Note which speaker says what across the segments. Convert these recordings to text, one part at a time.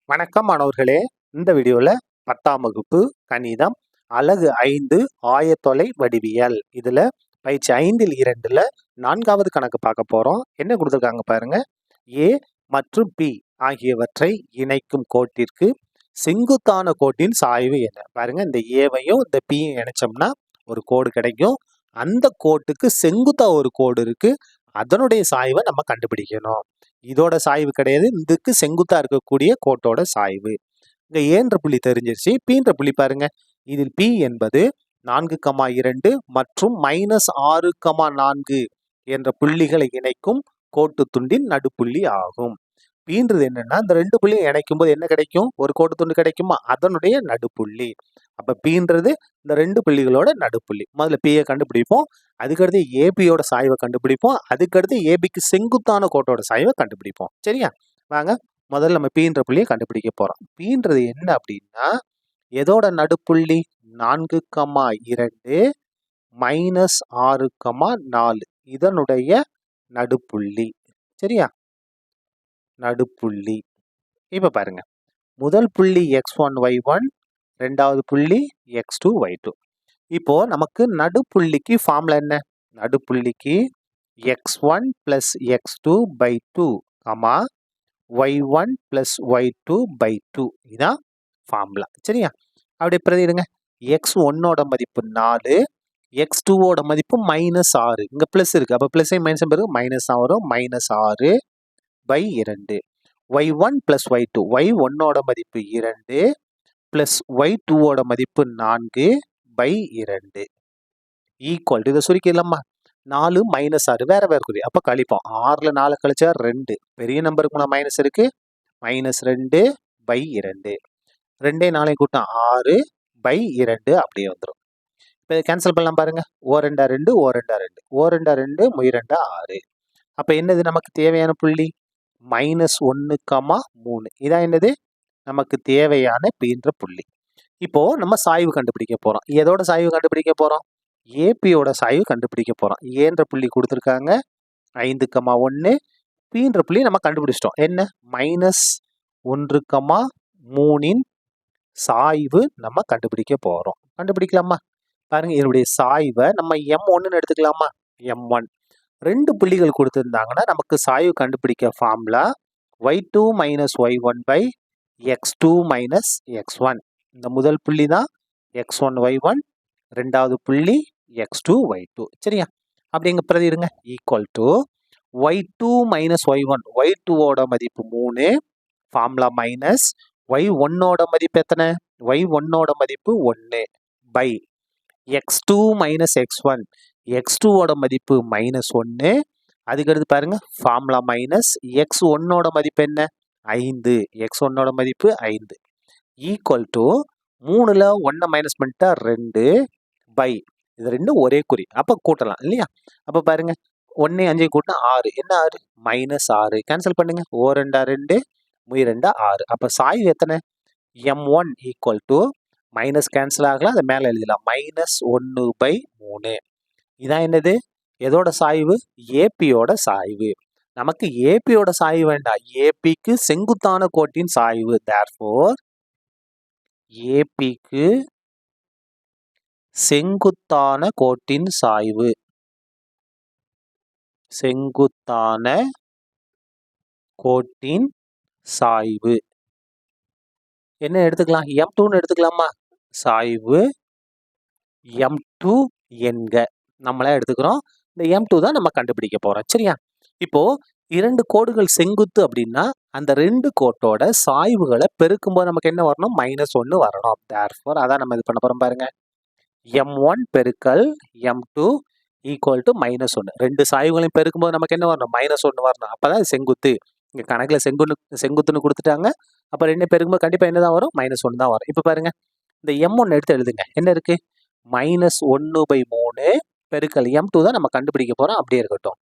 Speaker 1: வணக்கம் மாணவர்களே. இந்த வீடியோல 10ஆம் வகுப்பு கணிதம் அலகு 5 ஆயத்தொலை வடிவியல் இதுல பயிற்சி 5ல் 2ல 4வது கணக்கு பார்க்க போறோம். என்ன கொடுத்திருக்காங்க பாருங்க. A மற்றும் B ஆகியவற்றை இணைக்கும் கோட்டிற்கு செங்குத்தான கோட்டின் சாய்வு என்ன? பாருங்க, இந்த ஏவையும் இந்த பியும் இணைச்சோம்னா ஒரு கோடு கிடைக்கும். அந்த கோட்டுக்கு செங்குத்தா ஒரு கோடு இருக்கு, அதனுடைய சாய்வை நம்ம கண்டுபிடிக்கணும். இதோட சாய்வு கிடையாது, இதுக்கு செங்குத்தா இருக்கக்கூடிய கோட்டோட சாய்வு. இங்க ஏன்ற புள்ளி தெரிஞ்சிருச்சு. பீன்ற புள்ளி பாருங்க, இதில் பி என்பது 4,2 மற்றும் -6,4 என்ற புள்ளிகளை இணைக்கும் கோட்டு துண்டின் நடுப்புள்ளி ஆகும். பீன்றது என்னன்னா, இந்த ரெண்டு புள்ளியும் இணைக்கும் போது என்ன கிடைக்கும்? ஒரு கோட்டு துண்டு கிடைக்குமா? அதனுடைய நடுப்புள்ளி. அப்ப பீன்றது இந்த ரெண்டு புள்ளிகளோட நடுப்புள்ளி. முதல்ல பியை கண்டுபிடிப்போம், அதுக்கடுத்து ஏபியோட சாய்வை கண்டுபிடிப்போம், அதுக்கடுத்து ஏபிக்கு செங்குத்தான கோட்டோட சாய்வை கண்டுபிடிப்போம். சரியா? வாங்க, முதல்ல நம்ம பீன்ற புள்ளியை கண்டுபிடிக்க போறோம். பீன்றது என்ன அப்படின்னா, எதோட நடுப்புள்ளி? 4,2 -6,4 இதனுடைய நடுப்புள்ளி. சரியா? நடுப்புள்ளி. இப்ப பாருங்க, முதல் புள்ளி x1 y1, ரெண்டாவது புள்ளி x2 y2. இப்போ நமக்கு நடுப்புள்ளிக்கு ஃபார்முலா என்ன? நடுப்புள்ளிக்கு x1 + x2 / 2, y1 + y2 / 2 இதான் ஃபார்முலா. சரியா? அப்படியே பிரதிடுங்க. x1ஓட மதிப்பு 4, x2ஓட மதிப்பு -6. இங்க பிளஸ் இருக்கு, அப்ப பிளஸ் மைனஸ் பிறகு மைனஸ் வரும். -6/2. y1 + y2, y1ஓட மதிப்பு 2 + y2ஓட மதிப்பு 4/2 ஈக்குவல். இதை சுருக்கிடலாமா? 4 -6 வேற வேற குறி, அப்ப கழிப்போம். 6ல 4 கழிச்சா 2, பெரிய நம்பருக்கு மைனஸ் இருக்கு, -2/2. 2 4 கூட்டினா 6/2 அப்படியே வந்துடும். இப்போ கேன்சல் பண்ணலாம் பாருங்க. ஓ 2 2, ஓ 2 2, ஓ 2 2, மொய் 2 6. அப்ப என்னது நமக்கு தேவையான புள்ளி? -1,3. இதான் என்னது நமக்கு தேவையான பீன்ற புள்ளி. இப்போ நம்ம சாய்வு கண்டுபிடிக்க போறோம். எதோட சாய்வு கண்டுபிடிக்க போறோம்? ஏபியோட சாய்வு கண்டுபிடிக்க போறோம். ஏன்ற புள்ளி கொடுத்துருக்காங்க 5,1. பீன்ற புள்ளி நம்ம கண்டுபிடிச்சிட்டோம். என்ன? -1,3 சாய்வு நம்ம கண்டுபிடிக்க போறோம். கண்டுபிடிக்கலாமா? பாருங்க, இதனுடைய சாய்வை நம்ம M1 எடுத்துக்கலாமா? M1 ரெண்டு புள்ளிகள் கொடுத்திருந்தாங்கன்னா நமக்கு சாய்வு கண்டுபிடிக்க ஃபார்முலா y2 - y1/x2 - x1. இந்த முதல் புள்ளி தான் x1 y1, ரெண்டாவது புள்ளி x2 y2. சரியா? அப்படிங்க பிரதிடுங்க. ஈக்குவல் டு y2 - y1, y2ஓட மதிப்பு 3, ஃபார்முலா மைனஸ் y1ஓட மதிப்பு எத்தனை? y1ஓட மதிப்பு 1 பை x2 - x1, x2ஓட மதிப்பு -1. அதுக்கடுத்து பாருங்க, ஃபார்முலா மைனஸ் x1ஓட மதிப்பு என்ன? 5. x1ஓட மதிப்பு 5 ஈக்குவல் டு 3ல 1 மைனஸ் பண்ணிட்டா 2 பை, இது ரெண்டும் ஒரே குறி, அப்ப கூட்டலாம் இல்லையா? அப்ப பாருங்க, 1 5 கூட்டினா 6. என்ன 6? -6. கேன்சல் பண்ணுங்க. ஓ 2 2, மொய் 2 6. அப்ப சாய்வு எத்தனை? M1 equal to minus cancel ஆகலாம், அதை மேல எழுதலாம், -1/3. இதான் என்னது? எதோட சாய்வு? ஏபியோட சாய்வு. நமக்கு ஏபியோட சாய்வு வேண்டாம், ஏபிக்கு செங்குத்தான கோட்டின் சாய்வு. therefore ஏபிக்கு செங்குத்தான கோட்டின் சாய்வு, செங்குத்தான கோட்டின் சாய்வு என்ன எடுத்துக்கலாம்? M2ன்னு எடுத்துக்கலாமா? சாய்வு M2 என்க நம்மளா எடுத்துக்கிறோம். இந்த M2 தான் நம்ம கண்டுபிடிக்க போறோம். சரியா? இப்போ இரண்டு கோடுகள் செங்குத்து அப்படின்னா அந்த ரெண்டு கோட்டோட சாய்வுகளை பெருக்கும்போது நமக்கு என்ன வரணும்? -1 வரணும். therefore அதான் நம்ம இது பண்ண போறோம் பாருங்க. M1 பெருக்கல் M2 ஈக்குவல் டு -1. ரெண்டு சாய்வுகளையும் பெருக்கும்போது நமக்கு என்ன வரணும்? -1 வரணும். அப்பதான் செங்குத்து. இங்க கணக்குல செங்குத்துன்னு கொடுத்துட்டாங்க. அப்ப ரெண்டு பெருக்கும்போது கண்டிப்பா என்னதான் வரும்? -1 தான் வரும். இப்ப பாருங்க, இந்த M1 எடுத்து எழுதுங்க. என்ன இருக்கு? -1/3 பெருக்கல் M2 தான் நம்ம கண்டுபிடிக்க போறோம். அப்படியே இருக்கட்டும்.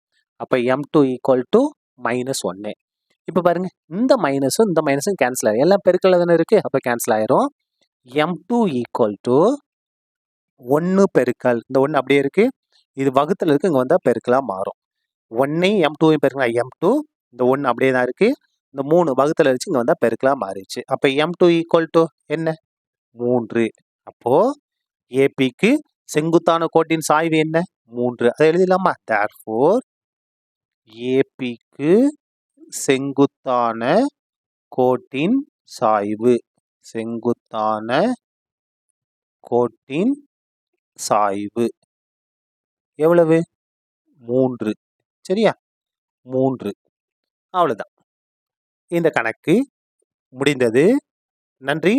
Speaker 1: அப்ப M2 ஈக்குவல் டு -1. இப்ப பாருங்க, இந்த மைனஸும் இந்த மைனஸும் கேன்சல் ஆயிரும். எல்லாம் பெருக்கல்ல தானே இருக்கு, அப்ப கேன்சல் ஆயிரும். M2 ஈக்குவல் டு 1 பெருக்கல் இந்த 1 அப்படியே இருக்கு, இது வகுத்துல இருக்கு, இங்க வந்தா பெருக்கலா மாறும். 1ஐயும் M2ஐயும் பெருக்கலாம் M2, இந்த 1 அப்படியே தான் இருக்கு. இந்த 3 வகுத்தல் அடிச்சு இங்க வந்தா பெருக்கலா மாறிடுச்சு. அப்ப M2 ஈக்குவல் டு என்ன? 3. அப்போ ஏபிக்கு செங்குத்தான கோட்டின் சாய்வு என்ன? 3. அதை எழுதிடலாமா? தேர்ஃபோர் ஏபிக்கு செங்குத்தான கோட்டின் சாய்வு செங்குத்தான கோட்டின் சாய்வு எவ்வளவு? 3. சரியா? 3. அவ்வளவுதான். இந்த கணக்கு முடிந்தது. நன்றி.